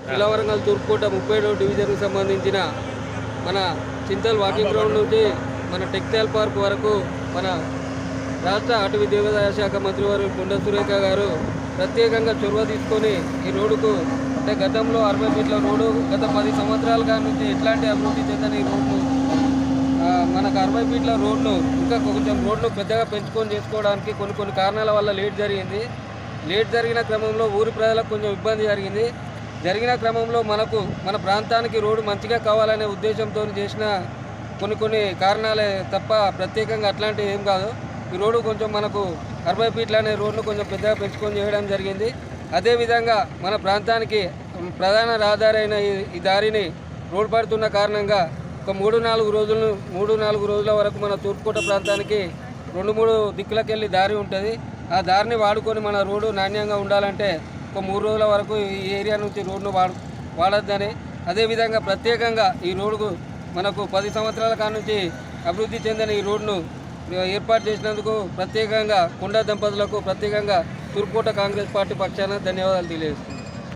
పిల్లవరంగల్ తూర్పుకోట 37వ డివిజన్కు సంబంధించిన మన Chintal walking ground నుంచి మన టెక్స్టైల్ పార్క్ వరకు మన రాష్ట్ర అటవీ దేవాదాయ శాఖ మంత్రి వారు కొండ సురేఖ గారు ప్రత్యేకంగా చొరవ తీసుకొని ఈ రోడ్డుకు అంటే గతంలో 60 ఫీట్ల రోడ్డు గత 10 సంవత్సరాల నుంచి ఎట్లాంటి అభివృద్ధి చెందని ఈ రోడ్ను మనకు 60 ఫీట్ల రోడ్ను ఇంకా కొంచెం రోడ్ను పెద్దగా పెంచుకొని చేసుకోవడానికి కొన్ని కారణాల వల్ల లేట్ జరిగిన క్రమంలో ఊరి ప్రజలకు కొంచెం ఇబ్బంది జరిగిన క్రమంలో మన ప్రాంతానికి రోడ్డు మంచిగా కావాలనే ఉద్దేశంతో చేసిన కొన్ని కారణాలే తప్ప ప్రత్యేకంగా అట్లాంటివి ఏం కాదు. ఈ రోడ్డు కొంచెం మనకు 60 ఫీట్ల అనే రోడ్ను కొంచెం పెద్దగా పెంచుకొని చేయడం జరిగింది. అదేవిధంగా మన ప్రాంతానికి ప్రధాన రహదారి అయిన ఈ దారిని రోడ్డు పడుతున్న కారణంగా ఒక 3-4 రోజుల వరకు మన తూర్పుకోట ప్రాంతానికి 2-3 దిక్కులకెళ్ళి దారి ఉంటుంది. ఆ దారిని వాడుకొని మన రోడ్డు నాణ్యంగా ఉండాలంటే ఒక 3 రోజుల వరకు ఈ ఏరియా నుంచి రోడ్ను వాడొద్దని, అదేవిధంగా ప్రత్యేకంగా ఈ రోడ్డుకు మనకు 10 సంవత్సరాల కాడ నుంచి అభివృద్ధి చెందిన ఈ రోడ్ను ఏర్పాటు చేసినందుకు ప్రత్యేకంగా కొండ దంపతులకు ప్రత్యేకంగా తూర్పుకోట కాంగ్రెస్ పార్టీ పక్షాన ధన్యవాదాలు తెలియజేస్తున్నాను.